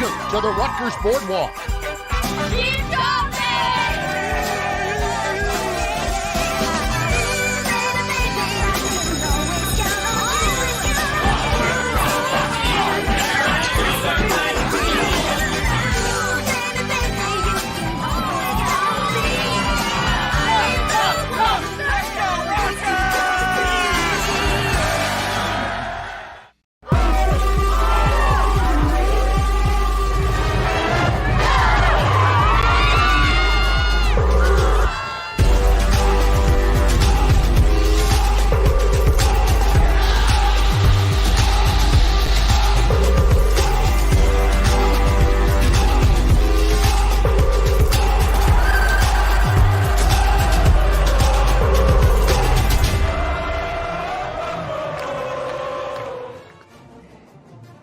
Welcome to the Rutgers Boardwalk.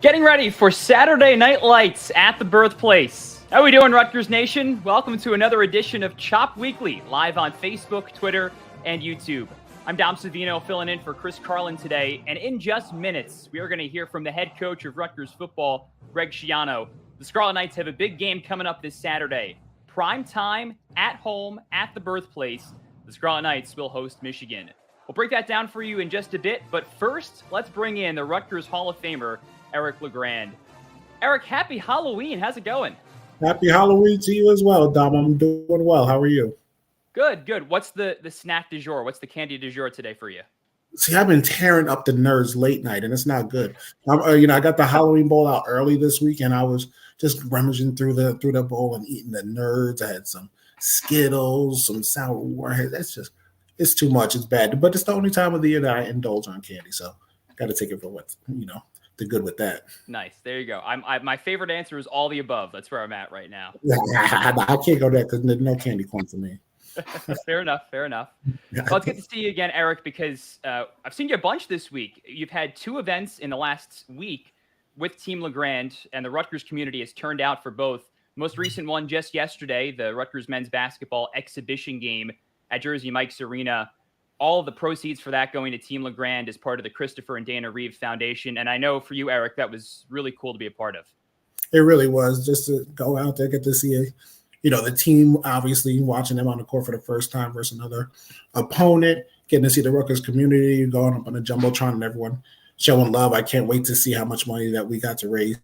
Getting ready for Saturday Night Lights at the birthplace. How we doing, Rutgers Nation? Welcome to another edition of Chop Weekly, live on Facebook, Twitter, and YouTube. I'm Dom Savino, filling in for Chris Carlin today, and in just minutes, we are going to hear from the head coach of Rutgers football, Greg SCHIANO. The Scarlet Knights have a big game coming up this Saturday. Prime time, at home, at the birthplace. The Scarlet Knights will host Michigan. We'll break that down for you in just a bit, but first, let's bring in the Rutgers Hall of Famer, Eric LeGrand. Eric, happy Halloween. How's it going? Happy Halloween to you as well, Dom. I'm doing well. How are you? Good, good. What's the snack du jour? What's the candy du jour today for you? See, I've been tearing up the nerds late night, and it's not good. I got the Halloween bowl out early this week, and I was just rummaging through the bowl and eating the nerds. I had some Skittles, some sour warheads. It's too much. It's bad, but it's the only time of the year that I indulge on candy, so I got to take it for what the good with that. Nice. There you go. My favorite answer is all the above. That's where I'm at right now. I can't go there because there's no candy corn for me. Fair enough. Well, it's good to see you again, Eric, because I've seen you a bunch this week. You've had two events in the last week with Team LeGrand, and the Rutgers community has turned out for both. Most recent one just yesterday, the Rutgers men's basketball exhibition game at Jersey Mike's Arena. All of the proceeds for that going to Team LeGrand as part of the Christopher and Dana Reeve Foundation. And I know for you, Eric, that was really cool to be a part of. It really was, just to go out there, get to see the team, obviously watching them on the court for the first time versus another opponent, getting to see the Rutgers community going up on the Jumbotron and everyone showing love. I can't wait to see how much money that we got to raise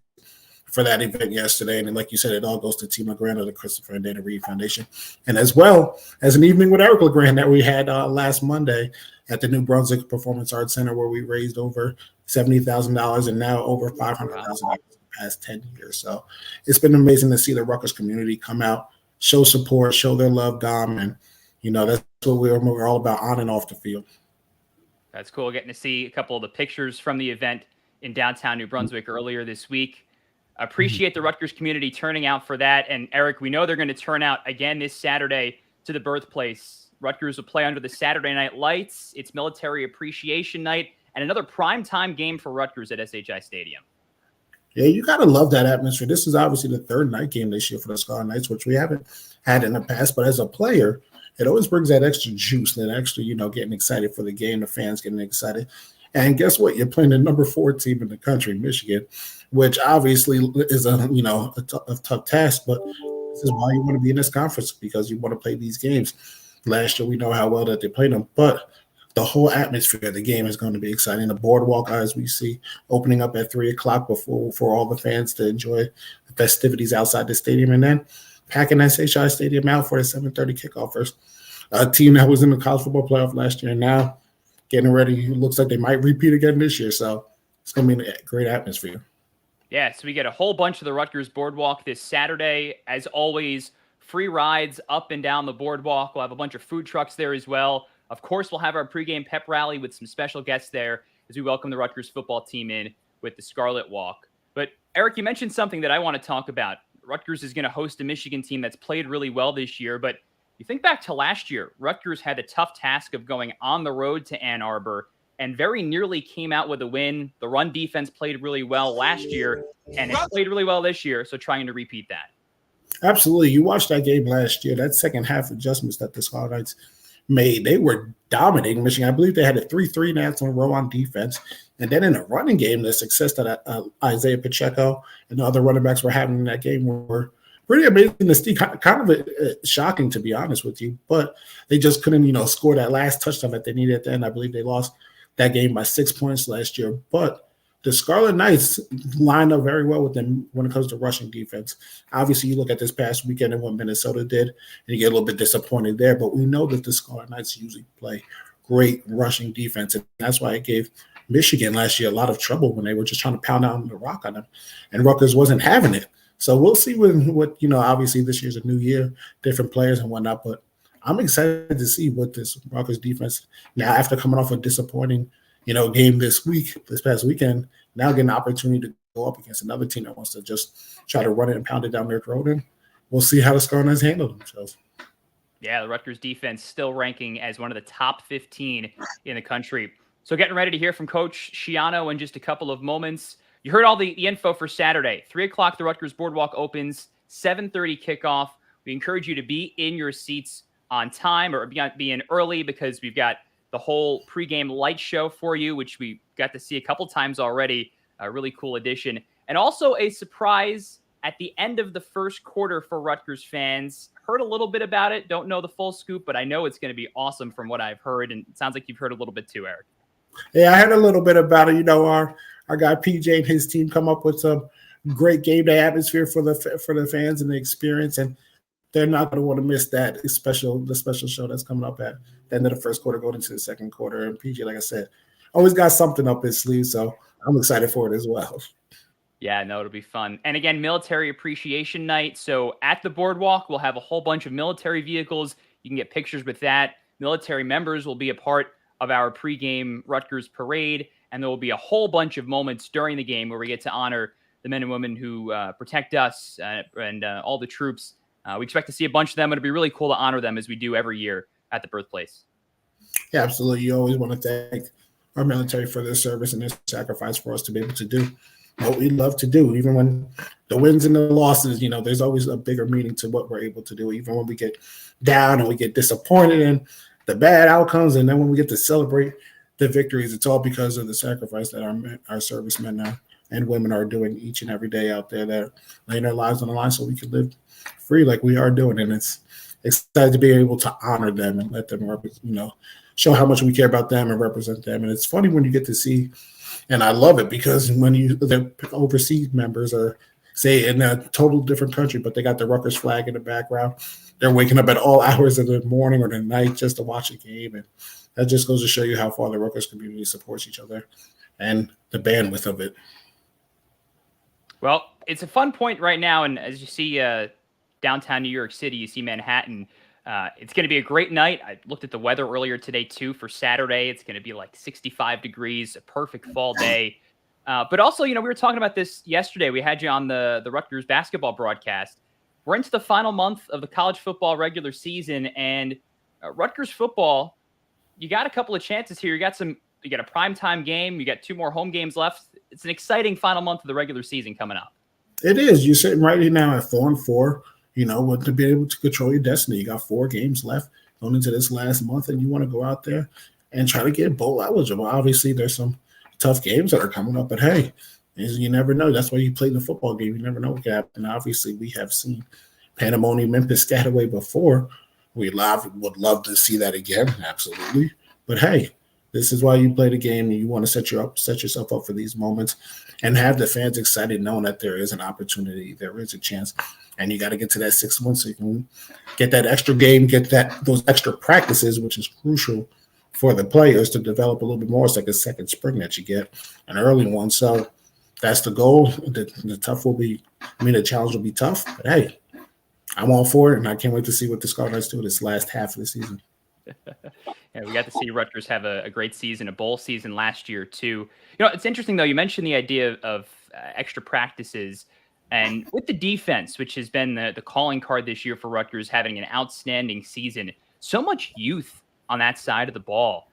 for that event yesterday. And like you said, it all goes to Team LeGrand of the Christopher and Dana Reeve Foundation. And as well as an evening with Eric LeGrand that we had last Monday at the New Brunswick Performance Arts Center, where we raised over $70,000 and now over $500,000 in the past 10 years. So it's been amazing to see the Rutgers community come out, show support, show their love, Dom. And, that's what we're all about on and off the field. That's cool. Getting to see a couple of the pictures from the event in downtown New Brunswick earlier this week. Appreciate the Rutgers community turning out for that. And Eric, we know they're going to turn out again this Saturday to the birthplace. Rutgers will play under the Saturday Night Lights. It's Military Appreciation Night and another primetime game for Rutgers at SHI Stadium. Yeah, you got to love that atmosphere. This is obviously the third night game this year for the Scarlet Knights, which we haven't had in the past. But as a player, it always brings that extra juice, that extra, getting excited for the game, the fans getting excited. And guess what? You're playing the number 4 team in the country, Michigan, which obviously is a tough task, but this is why you want to be in this conference, because you want to play these games. Last year, we know how well that they played them, but the whole atmosphere of the game is going to be exciting. The boardwalk, as we see, opening up at 3:00 for all the fans to enjoy the festivities outside the stadium, and then packing that SHI Stadium out for the 7:30 kickoff. First, a team that was in the college football playoff last year, and now getting ready. It looks like they might repeat again this year, so it's going to be a great atmosphere. Yeah, so we get a whole bunch of the Rutgers Boardwalk this Saturday. As always, free rides up and down the boardwalk. We'll have a bunch of food trucks there as well. Of course, we'll have our pregame pep rally with some special guests there as we welcome the Rutgers football team in with the Scarlet Walk. But Eric, you mentioned something that I want to talk about. Rutgers is going to host a Michigan team that's played really well this year, but you think back to last year, Rutgers had a tough task of going on the road to Ann Arbor and very nearly came out with a win. The run defense played really well last year, and it played really well this year, so trying to repeat that. Absolutely. You watched that game last year, that second half adjustments that the Scarlet Knights they were dominating Michigan. I believe they had a 3-3 national row on defense. And then in the running game, the success that Isaiah Pacheco and the other running backs were having in that game were pretty amazing to see. Kind of shocking, to be honest with you. But they just couldn't, score that last touchdown that they needed at the end. I believe they lost that game by 6 points last year. But the Scarlet Knights line up very well with them when it comes to rushing defense. Obviously, you look at this past weekend and what Minnesota did, and you get a little bit disappointed there. But we know that the Scarlet Knights usually play great rushing defense, and that's why it gave Michigan last year a lot of trouble when they were just trying to pound down the rock on them, and Rutgers wasn't having it. So we'll see what obviously this year's a new year, different players and whatnot, but I'm excited to see what this Rutgers defense, now after coming off a disappointing game this past weekend, now get an opportunity to go up against another team that wants to just try to run it and pound it down their throat. And we'll see how the Scarlet Knights handle themselves. Yeah, the Rutgers defense still ranking as one of the top 15 in the country. So getting ready to hear from Coach SCHIANO in just a couple of moments. You heard all the info for Saturday. 3 o'clock, the Rutgers Boardwalk opens, 7:30 kickoff. We encourage you to be in your seats on time or be in early because we've got the whole pregame light show for you, which we got to see a couple times already. A really cool addition. And also a surprise at the end of the first quarter for Rutgers fans. Heard a little bit about it. Don't know the full scoop, but I know it's going to be awesome from what I've heard. And it sounds like you've heard a little bit too, Eric. Yeah, I heard a little bit about it. Our guy PJ and his team come up with some great game day atmosphere for the fans and the experience. And they're not going to want to miss the special show that's coming up at the end of the first quarter, going into the second quarter. And PJ, like I said, always got something up his sleeve, so I'm excited for it as well. Yeah, no, it'll be fun. And again, Military Appreciation Night. So at the Boardwalk, we'll have a whole bunch of military vehicles. You can get pictures with that. Military members will be a part of our pregame Rutgers parade, and there will be a whole bunch of moments during the game where we get to honor the men and women who protect us and all the troops. We expect to see a bunch of them. It'll be really cool to honor them as we do every year at the birthplace. Yeah, absolutely. You always want to thank our military for their service and their sacrifice for us to be able to do what we love to do. Even when the wins and the losses, there's always a bigger meaning to what we're able to do. Even when we get down and we get disappointed in the bad outcomes, and then when we get to celebrate the victories, it's all because of the sacrifice that our servicemen and women are doing each and every day out there. That laying their lives on the line so we can live free like we are doing. And it's excited to be able to honor them and let them, show how much we care about them and represent them. And it's funny when you get to see, and I love it because when the overseas members are, say, in a total different country, but they got the Rutgers flag in the background, they're waking up at all hours of the morning or the night just to watch a game. And that just goes to show you how far the Rutgers community supports each other and the bandwidth of it. Well, it's a fun point right now. And as you see downtown New York City, you see Manhattan. It's going to be a great night. I looked at the weather earlier today, too, for Saturday. It's going to be like 65 degrees, a perfect fall day. But also, we were talking about this yesterday. We had you on the Rutgers basketball broadcast. We're into the final month of the college football regular season, and Rutgers football, you got a couple of chances here. You got a primetime game. You got 2 more home games left. It's an exciting final month of the regular season coming up. It is. You're sitting right here now at 4-4. To be able to control your destiny. You got 4 games left going into this last month, and you want to go out there and try to get bowl eligible. Obviously, there's some tough games that are coming up, but hey, you never know. That's why you play the football game. You never know what can happen. Obviously, we have seen pandemonium in Piscataway before. Would love to see that again, absolutely. But hey, this is why you play the game, and you want to set yourself up for these moments and have the fans excited knowing that there is an opportunity, there is a chance. And you got to get to that 6 months so you can get that extra game, get those extra practices, which is crucial for the players to develop a little bit more. It's like a second spring that you get, an early one. So that's the goal. The challenge will be tough. But hey, I'm all for it, and I can't wait to see what the Scarlet Knights do this last half of the season. Yeah, we got to see Rutgers have a great season, a bowl season last year too. It's interesting though. You mentioned the idea of extra practices. And with the defense, which has been the calling card this year for Rutgers, having an outstanding season, so much youth on that side of the ball.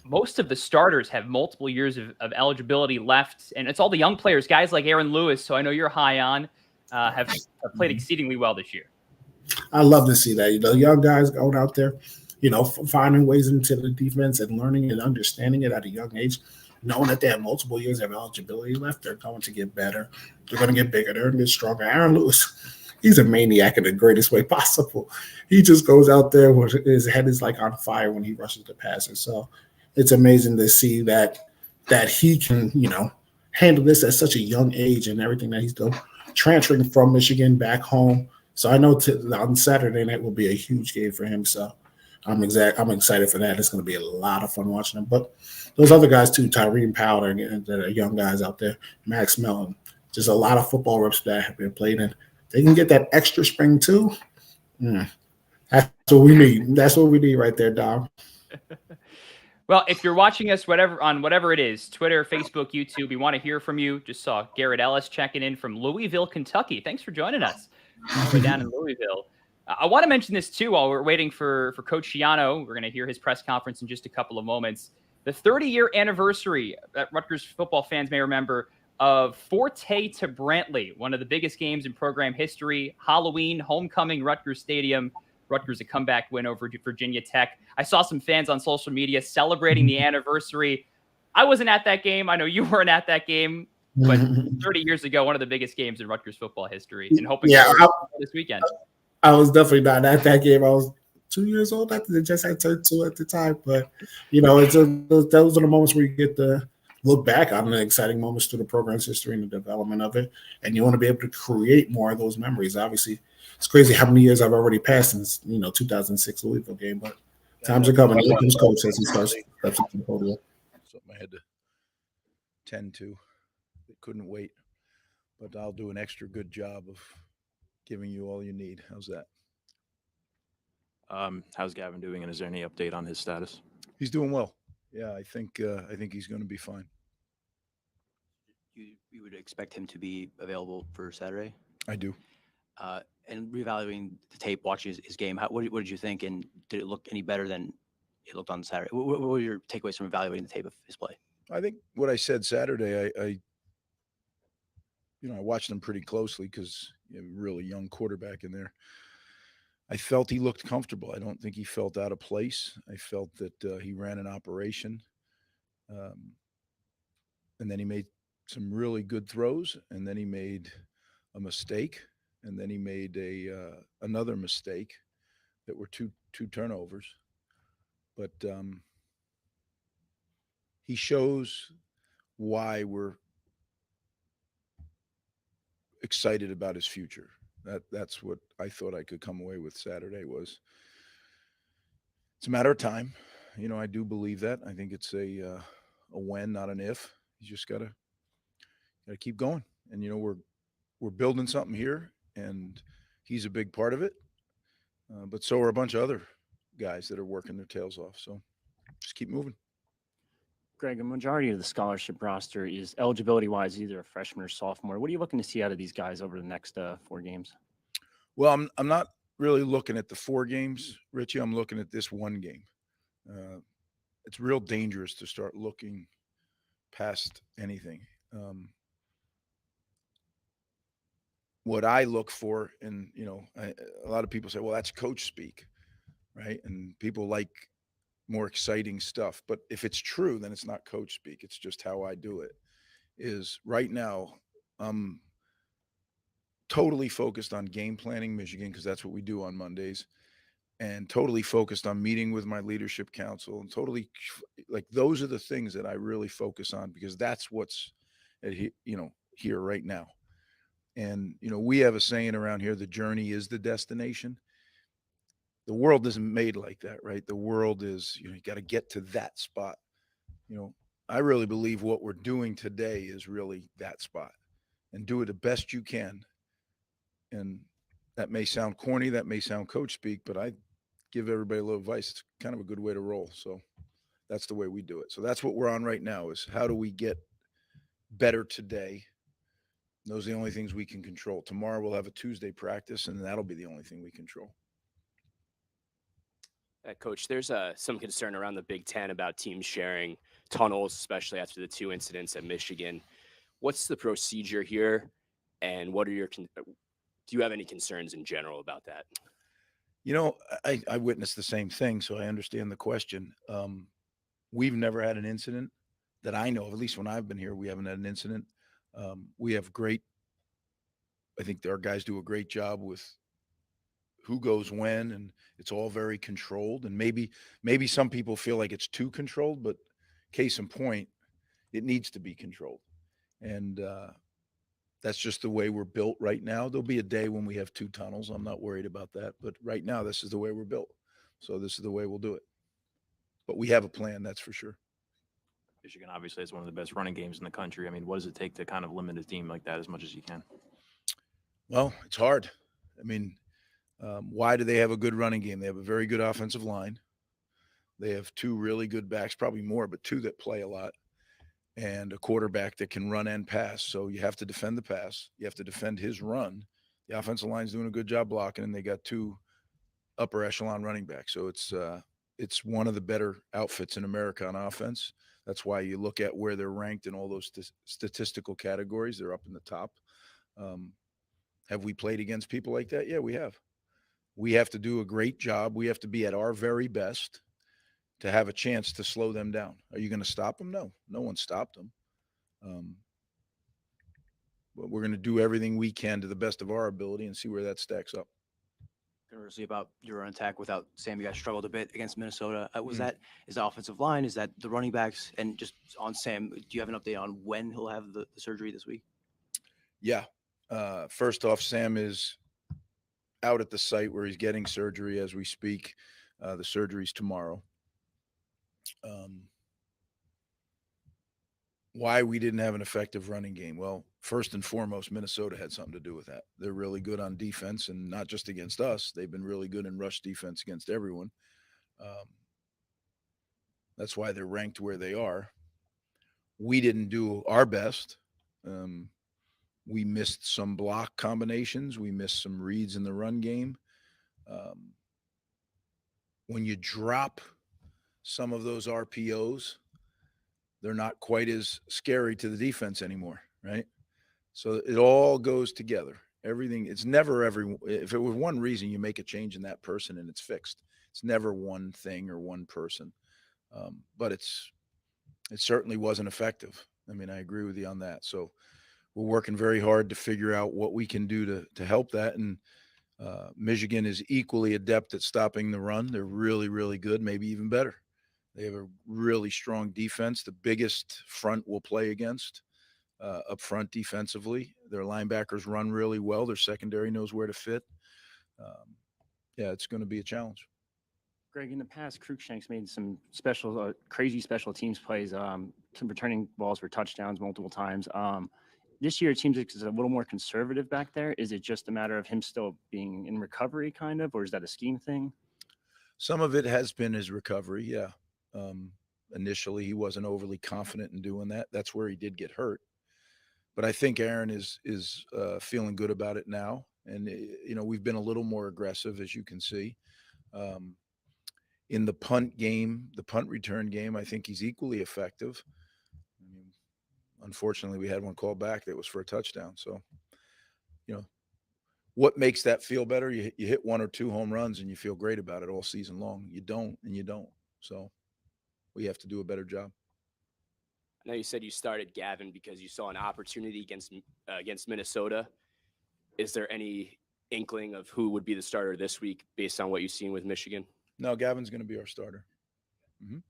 Most of the starters have multiple years of eligibility left, and it's all the young players, guys like Aaron Lewis, so I know you're high on, have played exceedingly well this year. I love to see that. Young guys going out there, finding ways into the defense and learning and understanding it at a young age, knowing that they have multiple years of eligibility left. They're going to get better. They're going to get bigger. They're going to get stronger. Aaron Lewis, he's a maniac in the greatest way possible. He just goes out there with his head is like on fire when he rushes the passer. So it's amazing to see that he can, handle this at such a young age and everything that he's done, transferring from Michigan back home. So I know on Saturday night will be a huge game for him. So I'm excited for that. It's going to be a lot of fun watching him. But those other guys too, Tyreen Powell, and the young guys out there, Max Mellon, just a lot of football reps that have been played in. They can get that extra spring too. That's what we need. That's what we need right there, Dom. Well, if you're watching us, whatever it is, Twitter, Facebook, YouTube, we want to hear from you. Just saw Garrett Ellis checking in from Louisville, Kentucky. Thanks for joining us. We're down in Louisville. I want to mention this too while we're waiting for Coach Schiano. We're going to hear his press conference in just a couple of moments. The 30-year anniversary that Rutgers football fans may remember of Forte to Brantley, one of the biggest games in program history. Halloween, homecoming, Rutgers Stadium. Rutgers a comeback win over Virginia Tech. I saw some fans on social media celebrating the anniversary. I wasn't at that game. I know you weren't at that game, but 30 years ago, one of the biggest games in Rutgers football history. And hoping this weekend. I was definitely not at that game. I was 2 years old. I just had turned 2 at the time. But, those are the moments where you get to look back on the exciting moments through the program's history and the development of it. And you want to be able to create more of those memories. Obviously, it's crazy how many years I've already passed since, 2006 Louisville game. But times are coming. Here comes Coach as he starts stepping to the podium. Something I had to tend to. It couldn't wait. But I'll do an extra good job of giving you all you need. How's that? How's Gavin doing, and is there any update on his status? He's doing well. Yeah, I think he's going to be fine. You would expect him to be available for Saturday? I do. And reevaluating the tape, watching his game, what did you think, and did it look any better than it looked on Saturday? What were your takeaways from evaluating the tape of his play? I think what I said Saturday, I watched him pretty closely because you have a really young quarterback in there. I felt he looked comfortable. I don't think he felt out of place. I felt that he ran an operation. And then he made some really good throws, and then he made a mistake, and then he made another mistake that were two turnovers. But he shows why we're excited about his future. That's what I thought I could come away with Saturday was it's a matter of time. I do believe that. I think it's a when, not an if. You just gotta keep going. And we're building something here, and he's a big part of it. But so are a bunch of other guys that are working their tails off. So just keep moving. Greg, a majority of the scholarship roster is eligibility-wise either a freshman or sophomore. What are you looking to see out of these guys over the next 4 games? Well, I'm not really looking at the 4 games, Richie. I'm looking at this one game. It's real dangerous to start looking past anything. What I look for, and a lot of people say, well, that's coach speak, right? And people like more exciting stuff. But if it's true, then it's not coach speak. It's just how I do it. Is right now I'm totally focused on game planning Michigan, because that's what we do on Mondays, and totally focused on meeting with my leadership council, and totally like those are the things that I really focus on, because that's what's here right now. And we have a saying around here, the journey is the destination. The world isn't made like that, right? The world is, you got to get to that spot. I really believe what we're doing today is really that spot, and do it the best you can. And that may sound corny, that may sound coach speak, but I give everybody a little advice. It's kind of a good way to roll. So that's the way we do it. So that's what we're on right now, is how do we get better today? Those are the only things we can control. Tomorrow we'll have a Tuesday practice, and that'll be the only thing we control. Coach, there's some concern around the Big Ten about teams sharing tunnels, especially after the 2 incidents at Michigan. What's the procedure here, and what are do you have any concerns in general about that? You know, I witnessed the same thing, so I understand the question. We've never had an incident that I know of. At least when I've been here, we haven't had an incident. We have great. I think our guys do a great job with who goes when, and it's all very controlled. And maybe some people feel like it's too controlled, but case in point, it needs to be controlled. And that's just the way we're built right now. There'll be a day when we have two tunnels. I'm not worried about that. But right now, this is the way we're built. So this is the way we'll do it. But we have a plan, that's for sure. Michigan obviously has one of the best running games in the country. I mean, what does it take to kind of limit a team like that as much as you can? Well, it's hard. I mean, why do they have a good running game? They have a very good offensive line. They have two really good backs, probably more, but two that play a lot, and a quarterback that can run and pass. So you have to defend the pass. You have to defend his run. The offensive line's doing a good job blocking, and they got two upper echelon running backs. So it's one of the better outfits in America on offense. That's why you look at where they're ranked in all those statistical categories. They're up in the top. Have we played against people like that? Yeah, we have. We have to do a great job. We have to be at our very best to have a chance to slow them down. Are you going to stop them? No. No one stopped them. But we're going to do everything we can to the best of our ability and see where that stacks up. Conversely, about your run attack without Sam, you guys struggled a bit against Minnesota. Was Mm. that is the offensive line? Is that the running backs? And just on Sam, do you have an update on when he'll have the surgery this week? Yeah. First off, Sam is out at the site where he's getting surgery as we speak. The surgery's tomorrow. Why we didn't have an effective running game? Well, first and foremost, Minnesota had something to do with that. They're really good on defense, and not just against us. They've been really good in rush defense against everyone. That's why they're ranked where they are. We didn't do our best. We missed some block combinations. We missed some reads in the run game. When you drop some of those RPOs, they're not quite as scary to the defense anymore, right? So it all goes together. Everything, it's never if it was one reason, you make a change in that person and it's fixed. It's never one thing or one person. But it certainly wasn't effective. I mean, I agree with you on that. So we're working very hard to figure out what we can do to help that. And Michigan is equally adept at stopping the run. They're really, really good, maybe even better. They have a really strong defense, the biggest front we'll play against up front defensively. Their linebackers run really well. Their secondary knows where to fit. Yeah, it's going to be a challenge. Greg, in the past, Cruikshank's made some special, crazy special teams plays, some returning balls for touchdowns multiple times. This year, it seems like it's a little more conservative back there. Is it just a matter of him still being in recovery, kind of, or is that a scheme thing? Some of it has been his recovery, yeah. Initially, he wasn't overly confident in doing that. That's where he did get hurt. But I think Aaron is feeling good about it now. And, we've been a little more aggressive, as you can see. In the punt game, the punt return game, I think he's equally effective. I mean, unfortunately, we had one called back that was for a touchdown. So, what makes that feel better? You hit one or two home runs and you feel great about it all season long. You don't, and you don't. So we have to do a better job. I know you said you started Gavin because you saw an opportunity against Minnesota. Is there any inkling of who would be the starter this week based on what you've seen with Michigan? No, Gavin's going to be our starter. Can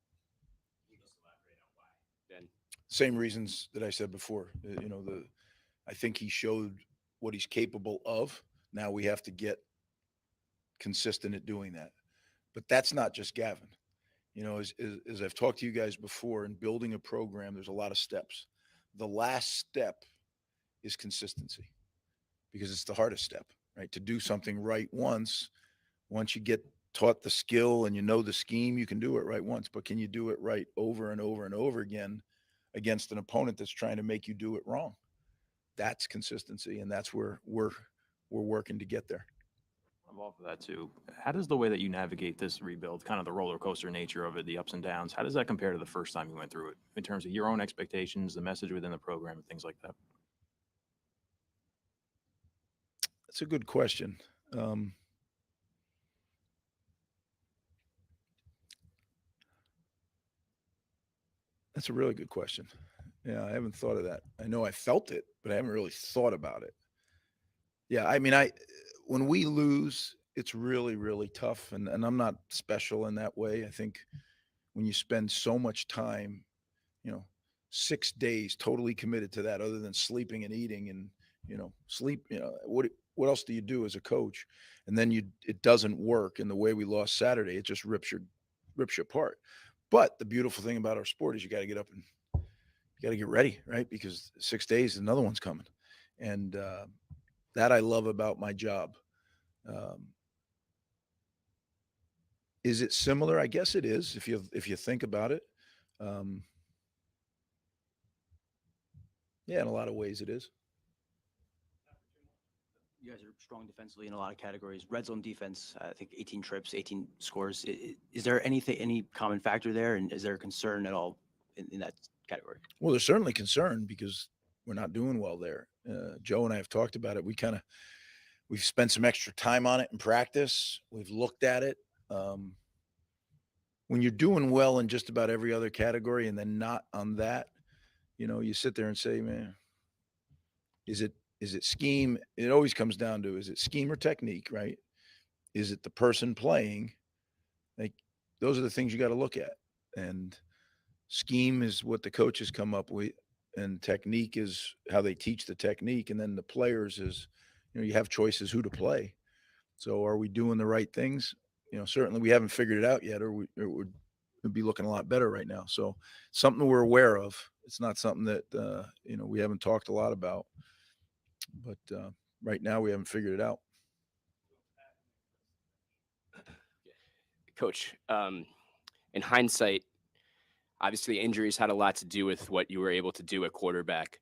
you just elaborate on why, Ben? Same reasons that I said before. I think he showed what he's capable of. Now we have to get consistent at doing that. But that's not just Gavin. As I've talked to you guys before, in building a program, there's a lot of steps. The last step is consistency, because it's the hardest step, right? To do something right once you get taught the skill and you know the scheme, you can do it right once. But can you do it right over and over and over again against an opponent that's trying to make you do it wrong? That's consistency, and that's where we're working to get there. I'm off of that too. How does the way that you navigate this rebuild, kind of the roller coaster nature of it, the ups and downs, how does that compare to the first time you went through it in terms of your own expectations, the message within the program, and things like that? That's a good question. That's a really good question. Yeah, I haven't thought of that. I know I felt it, but I haven't really thought about it. Yeah, I mean, when we lose, it's really, really tough, and I'm not special in that way. I think when you spend so much time, you know, 6 days totally committed to that, other than sleeping and eating and sleep. What else do you do as a coach? And then it doesn't work, and the way we lost Saturday, it just rips you apart. But the beautiful thing about our sport is you got to get up and you got to get ready, right? Because 6 days, another one's coming, and that I love about my job. Um, is it similar? I guess it is if you think about it. Um, yeah, in a lot of ways it is. You guys are strong defensively in a lot of categories. Red zone defense, I think 18 trips, 18 scores. Is there any common factor there? And is there a concern at all in that category? Well, there's certainly concern because we're not doing well there. Joe and I have talked about it. We've spent some extra time on it in practice. We've looked at it. When you're doing well in just about every other category and then not on that, you sit there and say, man, is it scheme? It always comes down to, is it scheme or technique, right? Is it the person playing? Like, those are the things you got to look at. And scheme is what the coaches come up with, and technique is how they teach the technique. And then the players is, you have choices who to play. So are we doing the right things? Certainly we haven't figured it out yet, or it would be looking a lot better right now. So something we're aware of. It's not something that, we haven't talked a lot about, but right now we haven't figured it out. Coach, in hindsight, obviously injuries had a lot to do with what you were able to do at quarterback.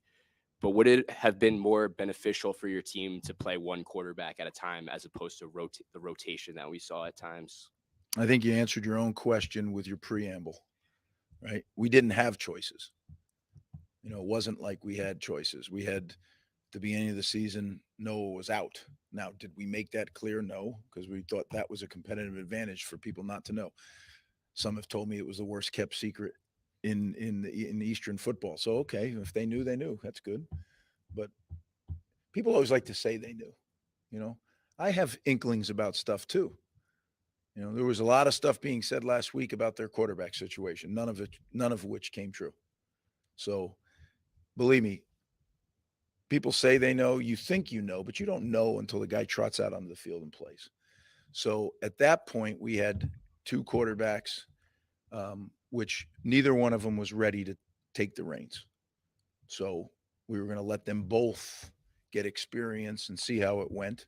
But would it have been more beneficial for your team to play one quarterback at a time as opposed to the rotation that we saw at times? I think you answered your own question with your preamble, right? We didn't have choices. It wasn't like we had choices. We had, at the beginning of the season, Noah was out. Now, did we make that clear? No, because we thought that was a competitive advantage for people not to know. Some have told me it was the worst kept secret in Eastern football. So, okay, if they knew, they knew. That's good. But people always like to say they knew. I have inklings about stuff too. There was a lot of stuff being said last week about their quarterback situation, none of which came true. So, believe me, people say they know, you think you know, but you don't know until the guy trots out onto the field and plays. So at that point, we had two quarterbacks, which neither one of them was ready to take the reins. So we were going to let them both get experience and see how it went.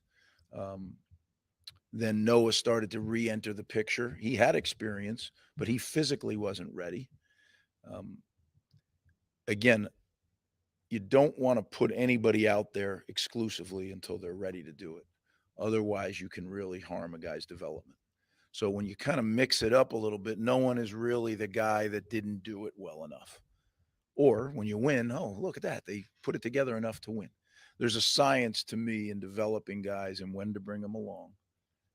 Then Noah started to re-enter the picture. He had experience, but he physically wasn't ready. Again, you don't want to put anybody out there exclusively until they're ready to do it. Otherwise, you can really harm a guy's development. So when you kind of mix it up a little bit, no one is really the guy that didn't do it well enough. Or when you win, oh, look at that. They put it together enough to win. There's a science to me in developing guys and when to bring them along.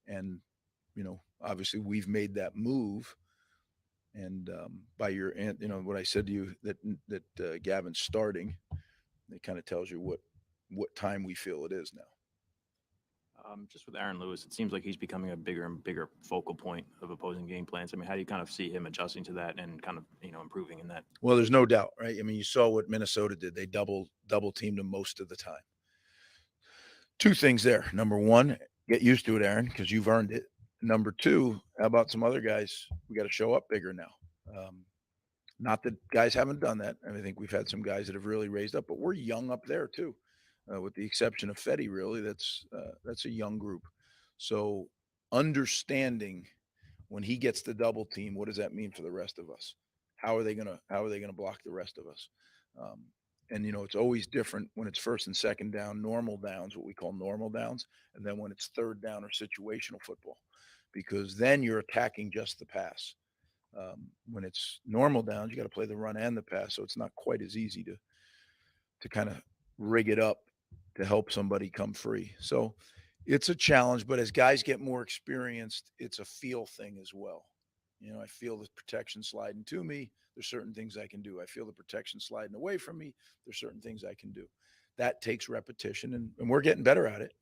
And, obviously we've made that move. And by your, what I said to you that Gavin's starting, it kind of tells you what time we feel it is now. Just with Aaron Lewis, it seems like he's becoming a bigger and bigger focal point of opposing game plans. I mean, how do you kind of see him adjusting to that and kind of, improving in that? Well, there's no doubt, right? I mean, you saw what Minnesota did. They double teamed him most of the time. Two things there. Number one, get used to it, Aaron, because you've earned it. Number two, how about some other guys? We got to show up bigger now. Not that guys haven't done that. I think we've had some guys that have really raised up, but we're young up there too. With the exception of Fetty, really, that's a young group. So understanding when he gets the double team, what does that mean for the rest of us? How are they gonna block the rest of us? And it's always different when it's first and second down, normal downs, what we call normal downs, and then when it's third down or situational football, because then you're attacking just the pass. When it's normal downs, you got to play the run and the pass, so it's not quite as easy to kind of rig it up to help somebody come free. So it's a challenge, but as guys get more experienced, it's a feel thing as well. You know, I feel the protection sliding to me. There's certain things I can do. I feel the protection sliding away from me. There's certain things I can do. That takes repetition, and we're getting better at it.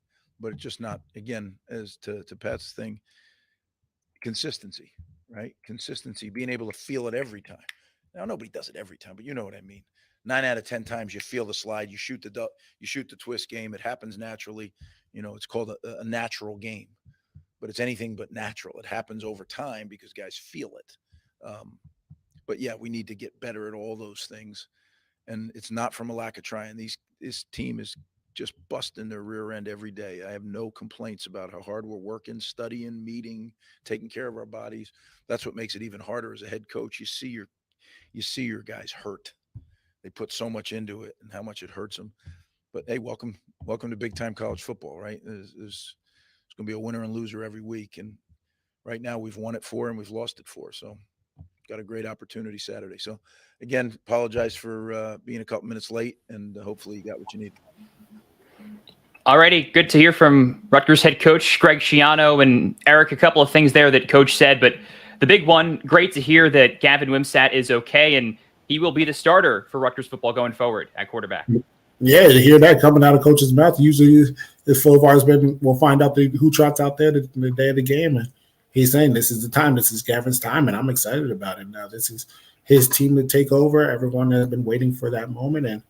But it's just not, again, as to Pat's thing, consistency, right? Consistency, being able to feel it every time. Now, nobody does it every time, but you know what I mean. 9 out of 10 times you feel the slide, you shoot the twist game. It happens naturally. You know, it's called a natural game, but it's anything but natural. It happens over time because guys feel it. But yeah, we need to get better at all those things. And it's not from a lack of trying. This team is just busting their rear end every day. I have no complaints about how hard we're working, studying, meeting, taking care of our bodies. That's what makes it even harder as a head coach. You see your guys hurt. They put so much into it and how much it hurts them. But hey, welcome to big time college football, right? There's going to be a winner and loser every week. And right now we've won it 4 and we've lost it 4. So got a great opportunity Saturday. So again, apologize for being a couple minutes late, and hopefully you got what you need. Alrighty, good to hear from Rutgers head coach Greg Schiano. And Eric, a couple of things there that coach said, but the big one, great to hear that Gavin Wimsatt is okay and he will be the starter for Rutgers football going forward at quarterback. Yeah, to hear that coming out of coach's mouth. Usually if Fovar's been, we'll find out who trots out there the day of the game. And he's saying this is the time. This is Gavin's time, and I'm excited about it now. This is his team to take over. Everyone has been waiting for that moment, and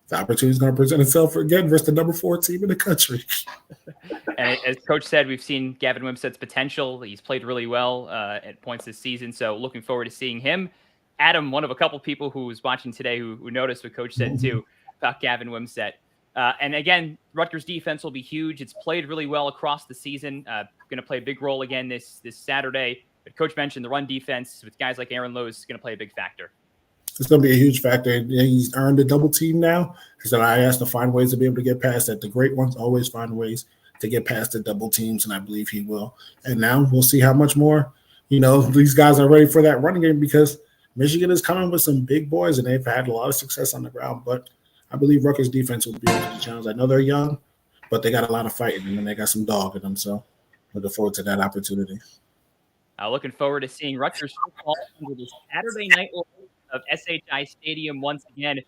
the opportunity is going to present itself again versus the number 4 team in the country. And as Coach said, we've seen Gavin Wimsatt's potential. He's played really well at points this season, so looking forward to seeing him. Adam, one of a couple people who was watching today who noticed what Coach said too about Gavin Wimsatt. And again, Rutgers defense will be huge. It's played really well across the season. Going to play a big role again this Saturday. But Coach mentioned the run defense with guys like Aaron Lowe is going to play a big factor. It's going to be a huge factor. He's earned a double team now. So I has to find ways to be able to get past that. The great ones always find ways to get past the double teams, and I believe he will. And now we'll see how much more, these guys are ready for that running game, because Michigan is coming with some big boys, and they've had a lot of success on the ground. But I believe Rutgers defense will be able to challenge. I know they're young, but they got a lot of fight in them, and they got some dog in them. So looking forward to that opportunity. Looking forward to seeing Rutgers football under the Saturday night of SHI Stadium once again.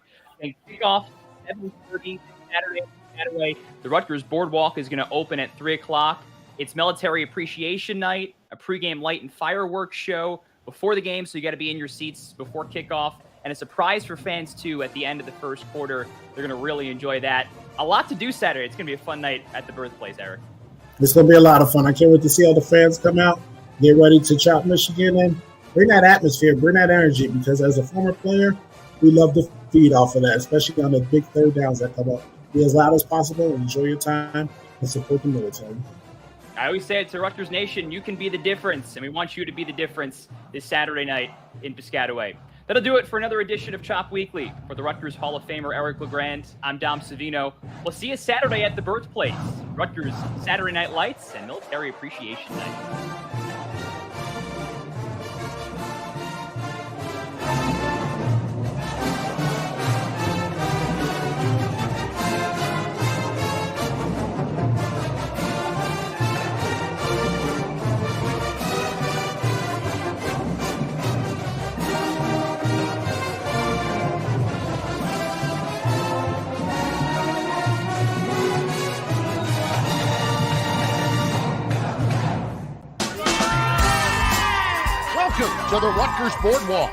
And kickoff 7:30 Saturday. The Rutgers Boardwalk is going to open at 3 o'clock. It's Military Appreciation Night, a pregame light and fireworks show before the game, so you got to be in your seats before kickoff. And a surprise for fans, too, at the end of the first quarter. They're going to really enjoy that. A lot to do Saturday. It's going to be a fun night at the birthplace, Eric. It's going to be a lot of fun. I can't wait to see all the fans come out, get ready to chop Michigan, and bring that atmosphere, bring that energy, because as a former player, we love to feed off of that, especially on the big third downs that come up. Be as loud as possible, enjoy your time, and support the military. I always say it to Rutgers Nation, you can be the difference, and we want you to be the difference this Saturday night in Piscataway. That'll do it for another edition of Chop Weekly. For the Rutgers Hall of Famer Eric LeGrand, I'm Dom Savino. We'll see you Saturday at the birthplace. Rutgers Saturday Night Lights and Military Appreciation Night. Welcome to the Rutgers Boardwalk.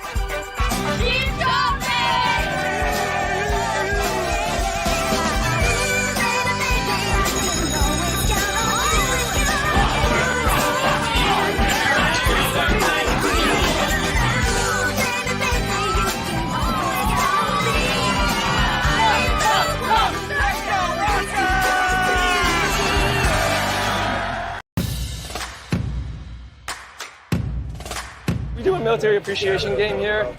We do a military appreciation game here.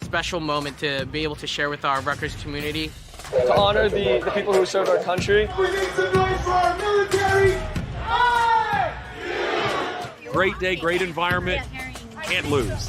Special moment to be able to share with our Rutgers community. To honor the people who served our country. We need some noise for our military. Great day, great environment. Can't lose.